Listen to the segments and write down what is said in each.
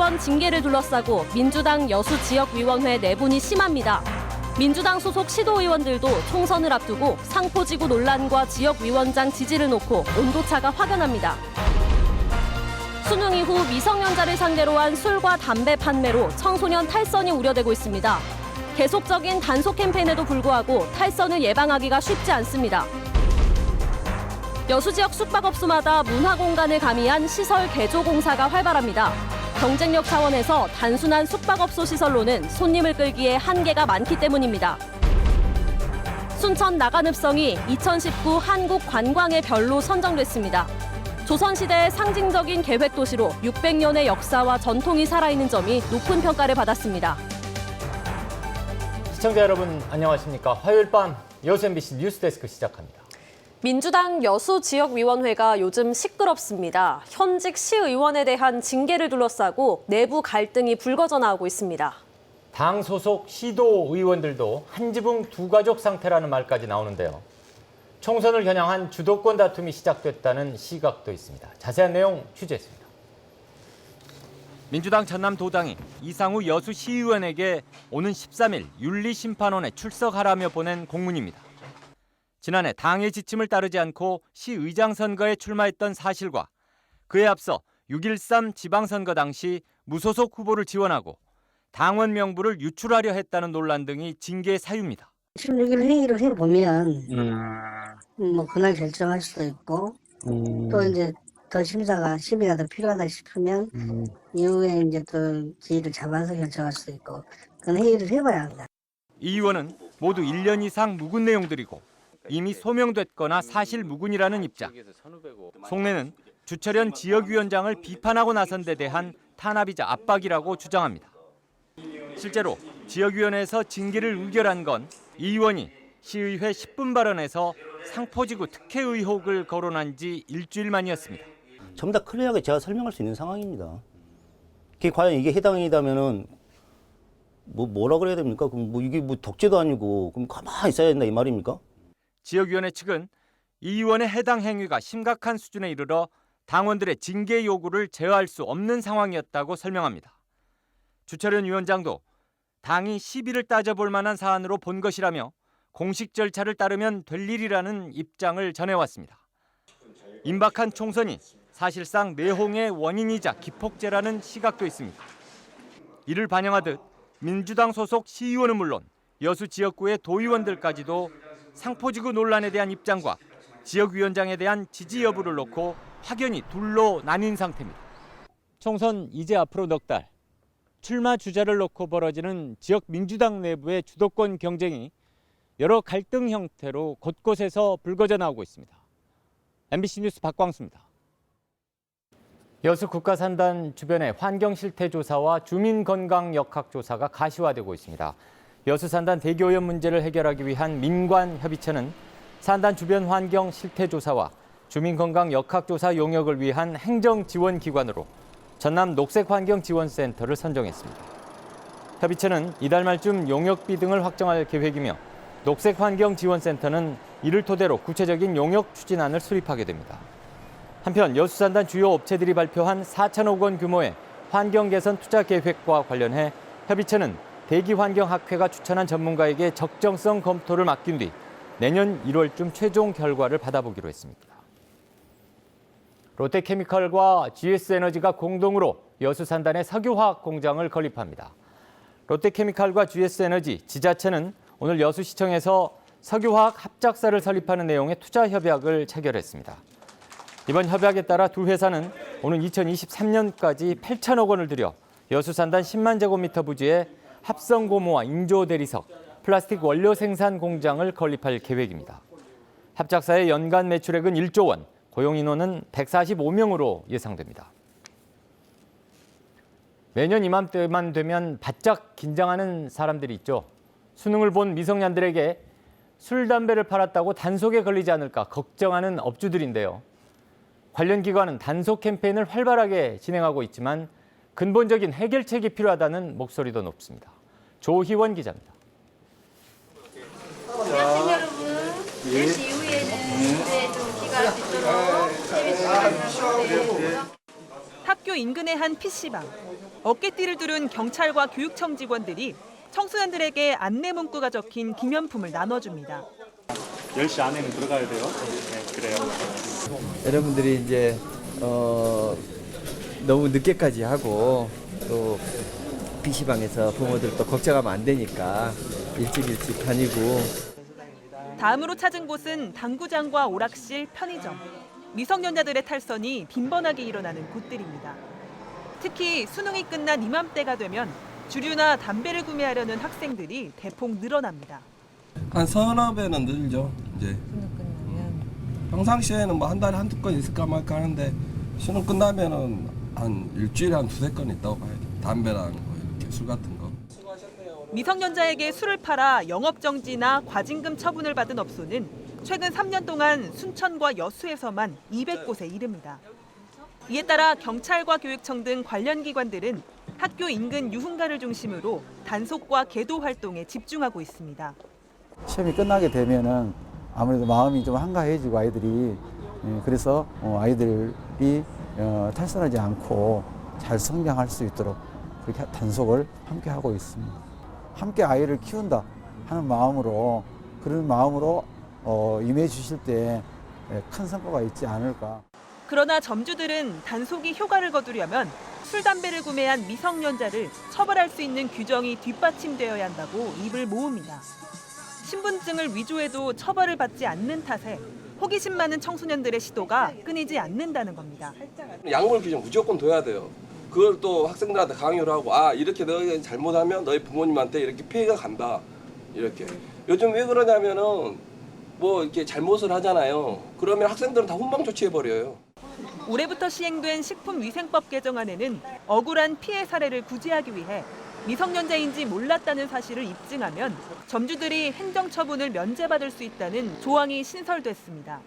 시의원 징계를 둘러싸고 민주당 여수 지역위원회 내분이 심합니다. 민주당 소속 시도의원들도 총선을 앞두고 상포지구 논란과 지역위원장 지지를 놓고 온도차가 확연합니다. 수능 이후 미성년자를 상대로 한 술과 담배 판매로 청소년 탈선이 우려되고 있습니다. 계속적인 단속 캠페인에도 불구하고 탈선을 예방하기가 쉽지 않습니다. 여수 지역 숙박업소마다 문화공간을 가미한 시설 개조 공사가 활발합니다. 경쟁력 차원에서 단순한 숙박업소 시설로는 손님을 끌기에 한계가 많기 때문입니다. 순천 나간읍성이 2019 한국 관광의 별로 선정됐습니다. 조선시대의 상징적인 계획도시로 600년의 역사와 전통이 살아있는 점이 높은 평가를 받았습니다. 시청자 여러분 안녕하십니까. 화요일 밤 여수 MBC 뉴스데스크 시작합니다. 민주당 여수 지역위원회가 요즘 시끄럽습니다. 현직 시의원에 대한 징계를 둘러싸고 내부 갈등이 불거져 나오고 있습니다. 당 소속 시도 의원들도 한 지붕 두 가족 상태라는 말까지 나오는데요. 총선을 겨냥한 주도권 다툼이 시작됐다는 시각도 있습니다. 자세한 내용 취재했습니다. 민주당 전남도당이 이상우 여수시의원에게 오는 13일 윤리심판원에 출석하라며 보낸 공문입니다. 지난해 당의 지침을 따르지 않고 시의장 선거에 출마했던 사실과 그에 앞서 6.13 지방선거 당시 무소속 후보를 지원하고 당원 명부를 유출하려 했다는 논란 등이 징계의 사유입니다. 16일 회의를 해보면 뭐 그날 결정할 수도 있고 또 이제 더 심의가 더 필요하다 싶으면 이후에 이제 또 기회를 잡아서 결정할 수도 있고 그건 회의를 해봐야 합니다. 이 의원은 모두 1년 이상 묵은 내용들이고 이미 소명됐거나 사실 무근이라는 입장. 속내는 주철현 지역위원장을 비판하고 나선 데 대한 탄압이자 압박이라고 주장합니다. 실제로 지역위원회에서 징계를 의결한 건 이 의원이 시의회 10분 발언에서 상포지구 특혜 의혹을 거론한 지 일주일 만이었습니다. 전부 다 클리어하게 제가 설명할 수 있는 상황입니다. 과연 이게 해당이다면은 뭐라 그래야 됩니까? 그럼 이게 독재도 아니고 그럼 가만히 있어야 된다 이 말입니까? 지역위원회 측은 이 의원의 해당 행위가 심각한 수준에 이르러 당원들의 징계 요구를 제어할 수 없는 상황이었다고 설명합니다. 주철현 위원장도 당이 시비를 따져볼 만한 사안으로 본 것이라며 공식 절차를 따르면 될 일이라는 입장을 전해왔습니다. 임박한 총선이 사실상 내홍의 원인이자 기폭제라는 시각도 있습니다. 이를 반영하듯 민주당 소속 시의원은 물론 여수 지역구의 도의원들까지도 상포지구 논란에 대한 입장과 지역위원장에 대한 지지 여부를 놓고 확연히 둘로 나뉜 상태입니다. 총선 이제 앞으로 넉 달. 출마 주자를 놓고 벌어지는 지역 민주당 내부의 주도권 경쟁이 여러 갈등 형태로 곳곳에서 불거져 나오고 있습니다. MBC 뉴스 박광수입니다. 여수 국가산단 주변의 환경 실태 조사와 주민 건강 역학 조사가 가시화되고 있습니다. 여수 산단 대기오염 문제를 해결하기 위한 민관협의체는 산단 주변 환경 실태 조사와 주민 건강 역학 조사 용역을 위한 행정 지원 기관으로 전남 녹색환경지원센터를 선정했습니다. 협의체는 이달 말쯤 용역비 등을 확정할 계획이며 녹색환경지원센터는 이를 토대로 구체적인 용역 추진안을 수립하게 됩니다. 한편 여수산단 주요 업체들이 발표한 4천억 원 규모의 환경 개선 투자 계획과 관련해 협의체는 대기환경학회가 추천한 전문가에게 적정성 검토를 맡긴 뒤 내년 1월쯤 최종 결과를 받아보기로 했습니다. 롯데케미칼과 GS에너지가 공동으로 여수산단에 석유화학 공장을 건립합니다. 롯데케미칼과 GS에너지, 지자체는 오늘 여수시청에서 석유화학 합작사를 설립하는 내용의 투자 협약을 체결했습니다. 이번 협약에 따라 두 회사는 오는 2023년까지 8천억 원을 들여 여수산단 10만 제곱미터 부지에 합성고무와 인조대리석, 플라스틱 원료 생산 공장을 건립할 계획입니다. 합작사의 연간 매출액은 1조 원, 고용 인원은 145명으로 예상됩니다. 매년 이맘때만 되면 바짝 긴장하는 사람들이 있죠. 수능을 본 미성년들에게 술, 담배를 팔았다고 단속에 걸리지 않을까 걱정하는 업주들인데요. 관련 기관은 단속 캠페인을 활발하게 진행하고 있지만 근본적인 해결책이 필요하다는 목소리도 높습니다. 조희원 기자입니다. 안녕하세요 여러분. 4시 이후에는 이제 좀 귀가할 수 있도록 재밌게 하려고. 학교 학교 인근의 한 PC방. 어깨띠를 두른 경찰과 교육청 직원들이 청소년들에게 안내 문구가 적힌 기념품을 나눠줍니다. 10시 안에는 들어가야 돼요. 네, 그래요. 여러분들이 이제 너무 늦게까지 하고 또 PC방에서 부모들도 걱정하면 안 되니까 일찍 다니고. 다음으로 찾은 곳은 당구장과 오락실, 편의점. 미성년자들의 탈선이 빈번하게 일어나는 곳들입니다. 특히 수능이 끝난 이맘때가 되면 주류나 담배를 구매하려는 학생들이 대폭 늘어납니다. 한 서너 배는 늘죠. 이제 평상시에는 뭐 한 달에 한두 건 있을까 말까 하는데 수능 끝나면은 한 일주일에 한 두세 건 있다고 봐야 돼. 담배랑 뭐 이렇게 술 같은 거. 미성년자에게 술을 팔아 영업정지나 과징금 처분을 받은 업소는 최근 3년 동안 순천과 여수에서만 200곳에 이릅니다. 이에 따라 경찰과 교육청 등 관련 기관들은 학교 인근 유흥가를 중심으로 단속과 계도 활동에 집중하고 있습니다. 시험이 끝나게 되면은 아무래도 마음이 좀 한가해지고 아이들이 그래서 아이들이 탈선하지 않고 잘 성장할 수 있도록 그렇게 단속을 함께 하고 있습니다. 함께 아이를 키운다 하는 마음으로 그런 마음으로 임해 주실 때 큰 성과가 있지 않을까. 그러나 점주들은 단속이 효과를 거두려면 술, 담배를 구매한 미성년자를 처벌할 수 있는 규정이 뒷받침되어야 한다고 입을 모읍니다. 신분증을 위조해도 처벌을 받지 않는 탓에 호기심 많은 청소년들의 시도가 끊이지 않는다는 겁니다. 약물 규정 무조건 둬야 돼요. 그걸 또 학생들한테 강요를 하고 이렇게 너희 잘못하면 너희 부모님한테 이렇게 피해가 간다. 이렇게. 요즘 왜 그러냐면은 뭐 이렇게 잘못을 하잖아요. 그러면 학생들은 다 훈방 조치해버려요. 올해부터 시행된 식품위생법 개정안에는 억울한 피해 사례를 구제하기 위해 미성년자인지 몰랐다는 사실을 입증하면 점주들이 행정처분을 면제받을 수 있다는 조항이 신설됐습니다.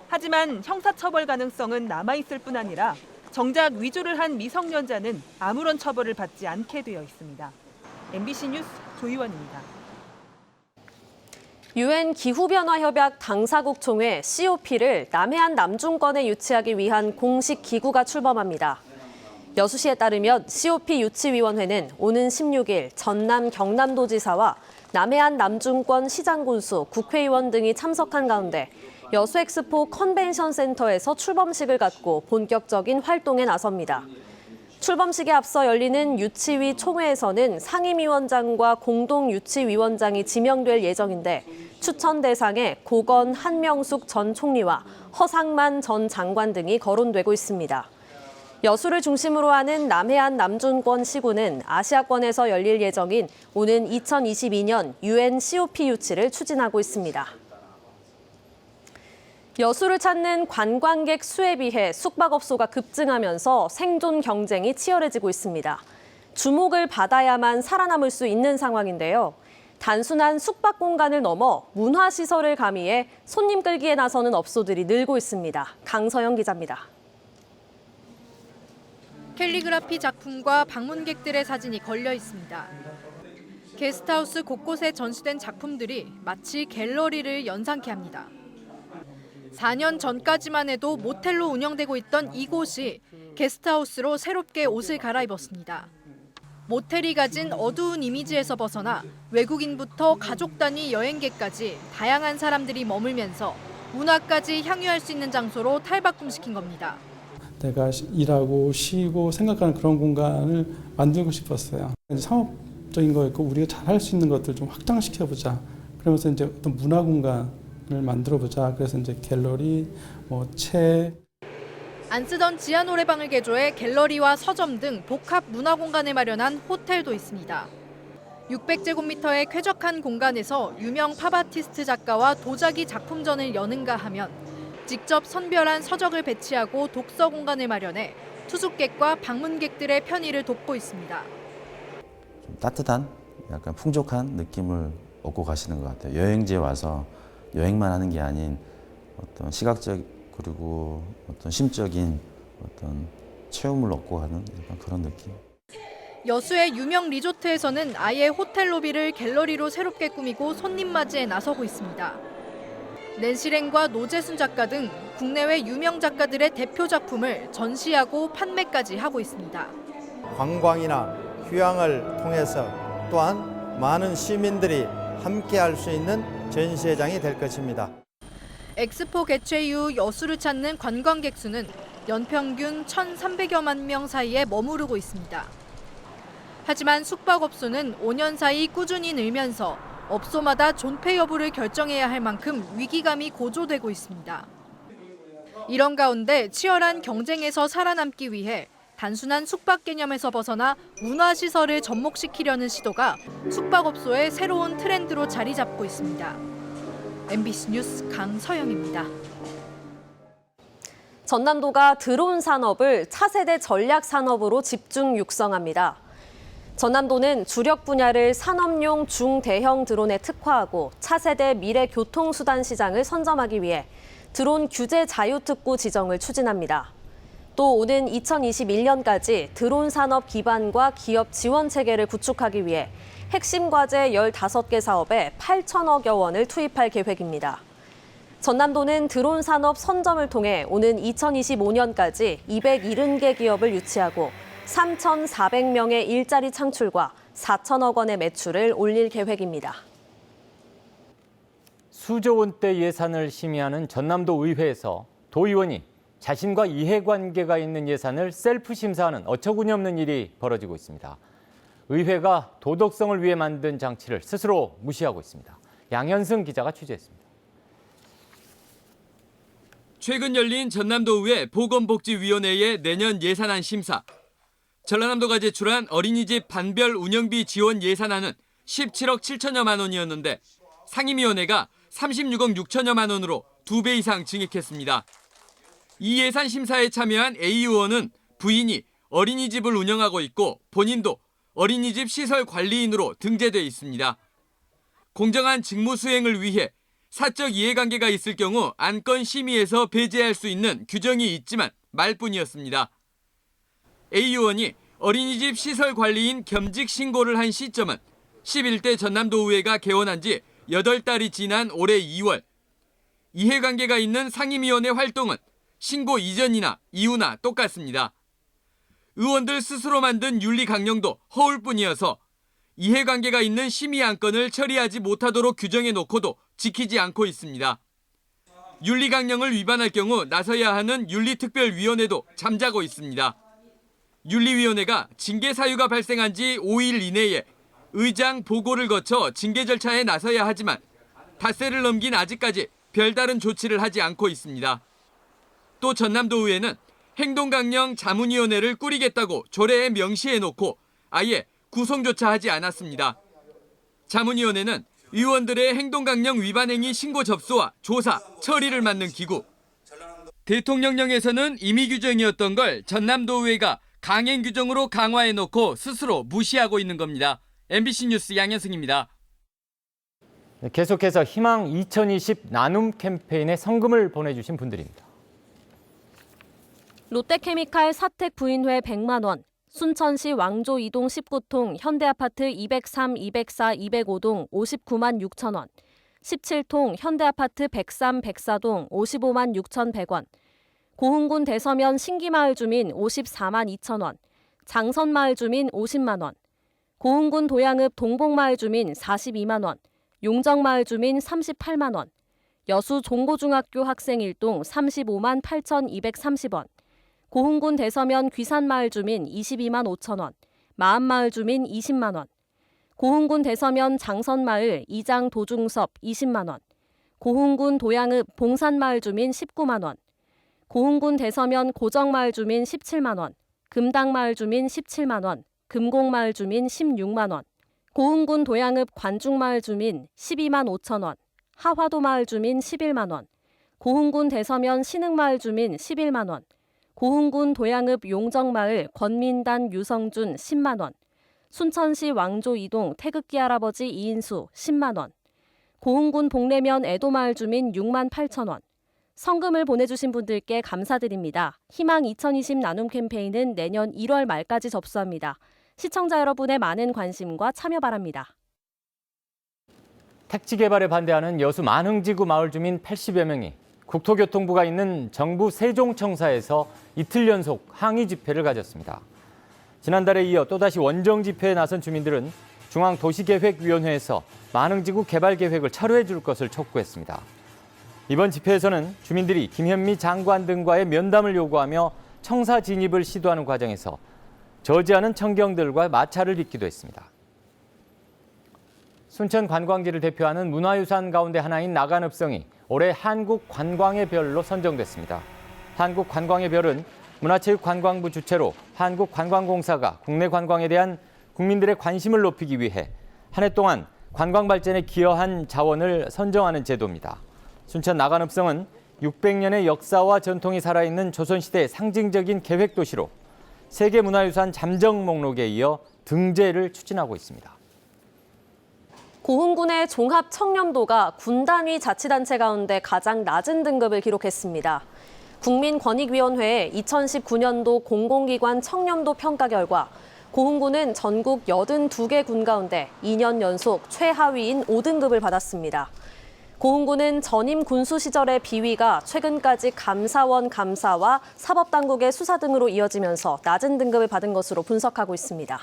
하지만 형사처벌 가능성은 남아있을 뿐 아니라 정작 위조를 한 미성년자는 아무런 처벌을 받지 않게 되어 있습니다. MBC 뉴스 조희원입니다. UN 기후변화협약 당사국 총회 COP를 남해안 남중권에 유치하기 위한 공식 기구가 출범합니다. 여수시에 따르면 COP 유치위원회는 오는 16일 전남 경남도지사와 남해안 남중권 시장군수, 국회의원 등이 참석한 가운데 여수엑스포 컨벤션 센터에서 출범식을 갖고 본격적인 활동에 나섭니다. 출범식에 앞서 열리는 유치위 총회에서는 상임위원장과 공동유치위원장이 지명될 예정인데 추천 대상에 고건 한명숙 전 총리와 허상만 전 장관 등이 거론되고 있습니다. 여수를 중심으로 하는 남해안 남중권 시구는 아시아권에서 열릴 예정인 오는 2022년 UN COP 유치를 추진하고 있습니다. 여수를 찾는 관광객 수에 비해 숙박업소가 급증하면서 생존 경쟁이 치열해지고 있습니다. 주목을 받아야만 살아남을 수 있는 상황인데요. 단순한 숙박 공간을 넘어 문화시설을 가미해 손님 끌기에 나서는 업소들이 늘고 있습니다. 강서영 기자입니다. 캘리그라피 작품과 방문객들의 사진이 걸려 있습니다. 게스트하우스 곳곳에 전시된 작품들이 마치 갤러리를 연상케 합니다. 4년 전까지만 해도 모텔로 운영되고 있던 이곳이 게스트하우스로 새롭게 옷을 갈아입었습니다. 모텔이 가진 어두운 이미지에서 벗어나 외국인부터 가족 단위 여행객까지 다양한 사람들이 머물면서 문화까지 향유할 수 있는 장소로 탈바꿈시킨 겁니다. 내가 일하고 쉬고 생각하는 그런 공간을 만들고 싶었어요. 상업적인 거였고 우리가 잘할 수 있는 것들 좀 확장시켜보자. 그러면서 이제 어떤 문화 공간을 만들어보자. 그래서 이제 갤러리, 책. 안 쓰던 지하 노래방을 개조해 갤러리와 서점 등 복합 문화 공간을 마련한 호텔도 있습니다. 600제곱미터의 쾌적한 공간에서 유명 팝아티스트 작가와 도자기 작품전을 여는가 하면 직접 선별한 서적을 배치하고 독서 공간을 마련해 투숙객과 방문객들의 편의를 돕고 있습니다. 좀 따뜻한, 약간 풍족한 느낌을 얻고 가시는 것 같아요. 여행지에 와서 여행만 하는 게 아닌 어떤 시각적 그리고 어떤 심적인 어떤 체험을 얻고 가는 그런 느낌. 여수의 유명 리조트에서는 아예 호텔 로비를 갤러리로 새롭게 꾸미고 손님 맞이에 나서고 있습니다. 낸시랭과 노재순 작가 등 국내외 유명 작가들의 대표 작품을 전시하고 판매까지 하고 있습니다. 관광이나 휴양을 통해서 또한 많은 시민들이 함께할 수 있는 전시회장이 될 것입니다. 엑스포 개최 이후 여수를 찾는 관광객 수는 연평균 1,300여만 명 사이에 머무르고 있습니다. 하지만 숙박업소는 5년 사이 꾸준히 늘면서 업소마다 존폐 여부를 결정해야 할 만큼 위기감이 고조되고 있습니다. 이런 가운데 치열한 경쟁에서 살아남기 위해 단순한 숙박 개념에서 벗어나 문화시설을 접목시키려는 시도가 숙박업소의 새로운 트렌드로 자리 잡고 있습니다. MBC 뉴스 강서영입니다. 전남도가 드론 산업을 차세대 전략 산업으로 집중 육성합니다. 전남도는 주력 분야를 산업용 중대형 드론에 특화하고 차세대 미래 교통수단 시장을 선점하기 위해 드론 규제 자유특구 지정을 추진합니다. 또 오는 2021년까지 드론 산업 기반과 기업 지원 체계를 구축하기 위해 핵심 과제 15개 사업에 8천억여 원을 투입할 계획입니다. 전남도는 드론 산업 선점을 통해 오는 2025년까지 270개 기업을 유치하고 3,400명의 일자리 창출과 4천억 원의 매출을 올릴 계획입니다. 수조 원대 예산을 심의하는 전남도 의회에서 도의원이 자신과 이해관계가 있는 예산을 셀프 심사하는 어처구니없는 일이 벌어지고 있습니다. 의회가 도덕성을 위해 만든 장치를 스스로 무시하고 있습니다. 양현승 기자가 취재했습니다. 최근 열린 전남도의회 보건복지위원회의 내년 예산안 심사. 전라남도가 제출한 어린이집 반별 운영비 지원 예산안은 17억 7천여만 원이었는데 상임위원회가 36억 6천여만 원으로 2배 이상 증액했습니다. 이 예산 심사에 참여한 A 의원은 부인이 어린이집을 운영하고 있고 본인도 어린이집 시설 관리인으로 등재돼 있습니다. 공정한 직무 수행을 위해 사적 이해관계가 있을 경우 안건 심의에서 배제할 수 있는 규정이 있지만 말뿐이었습니다. A 의원이 어린이집 시설 관리인 겸직 신고를 한 시점은 11대 전남도의회가 개원한 지 8달이 지난 올해 2월. 이해관계가 있는 상임위원회 활동은 신고 이전이나 이후나 똑같습니다. 의원들 스스로 만든 윤리 강령도 허울뿐이어서 이해관계가 있는 심의 안건을 처리하지 못하도록 규정해 놓고도 지키지 않고 있습니다. 윤리 강령을 위반할 경우 나서야 하는 윤리특별위원회도 잠자고 있습니다. 윤리위원회가 징계 사유가 발생한 지 5일 이내에 의장 보고를 거쳐 징계 절차에 나서야 하지만 닷새를 넘긴 아직까지 별다른 조치를 하지 않고 있습니다. 또 전남도의회는 행동강령 자문위원회를 꾸리겠다고 조례에 명시해놓고 아예 구성조차 하지 않았습니다. 자문위원회는 의원들의 행동강령 위반 행위 신고 접수와 조사, 처리를 맡는 기구. 대통령령에서는 임의 규정이었던 걸 전남도의회가 강행 규정으로 강화해놓고 스스로 무시하고 있는 겁니다. MBC 뉴스 양현승입니다. 계속해서 희망 2020 나눔 캠페인에 성금을 보내주신 분들입니다. 롯데케미칼 사택 부인회 100만 원, 순천시 왕조 2동 19통 현대아파트 203, 204, 205동 59만 6천 원, 17통 현대아파트 103, 104동 55만 6,100원, 고흥군 대서면 신기마을 주민 54만 2천 원, 장선마을 주민 50만 원, 고흥군 도양읍 동복마을 주민 42만 원, 용정마을 주민 38만 원, 여수 종고중학교 학생 1동 35만 8,230원, 고흥군 대서면 귀산마을 주민 22만 5천 원, 마암마을 주민 20만 원, 고흥군 대서면 장선마을 이장 도중섭 20만 원, 고흥군 도양읍 봉산마을 주민 19만 원, 고흥군 대서면 고정마을 주민 17만 원, 금당마을 주민 17만 원, 금곡마을 주민 16만 원, 고흥군 도양읍 관중마을 주민 12만 5천 원, 하화도마을 주민 11만 원, 고흥군 대서면 신흥마을 주민 11만 원, 고흥군 도양읍 용정마을 권민단 유성준 10만 원, 순천시 왕조 2동 태극기 할아버지 이인수 10만 원, 고흥군 복례면 애도마을 주민 6만 8천 원. 성금을 보내주신 분들께 감사드립니다. 희망 2020 나눔 캠페인은 내년 1월 말까지 접수합니다. 시청자 여러분의 많은 관심과 참여 바랍니다. 택지 개발에 반대하는 여수 만흥지구 마을 주민 80여 명이 국토교통부가 있는 정부 세종청사에서 이틀 연속 항의 집회를 가졌습니다. 지난달에 이어 또다시 원정 집회에 나선 주민들은 중앙도시계획위원회에서 만흥지구 개발 계획을 철회해 줄 것을 촉구했습니다. 이번 집회에서는 주민들이 김현미 장관 등과의 면담을 요구하며 청사 진입을 시도하는 과정에서 저지하는 청경들과 마찰을 빚기도 했습니다. 순천 관광지를 대표하는 문화유산 가운데 하나인 나간읍성이 올해 한국 관광의 별로 선정됐습니다. 한국 관광의 별은 문화체육관광부 주최로 한국관광공사가 국내 관광에 대한 국민들의 관심을 높이기 위해 한 해 동안 관광 발전에 기여한 자원을 선정하는 제도입니다. 순천 나간읍성은 600년의 역사와 전통이 살아있는 조선시대의 상징적인 계획도시로 세계문화유산 잠정 목록에 이어 등재를 추진하고 있습니다. 고흥군의 종합청렴도가 군 단위 자치단체 가운데 가장 낮은 등급을 기록했습니다. 국민권익위원회의 2019년도 공공기관 청렴도 평가 결과 고흥군은 전국 82개 군 가운데 2년 연속 최하위인 5등급을 받았습니다. 고흥군은 전임 군수 시절의 비위가 최근까지 감사원 감사와 사법당국의 수사 등으로 이어지면서 낮은 등급을 받은 것으로 분석하고 있습니다.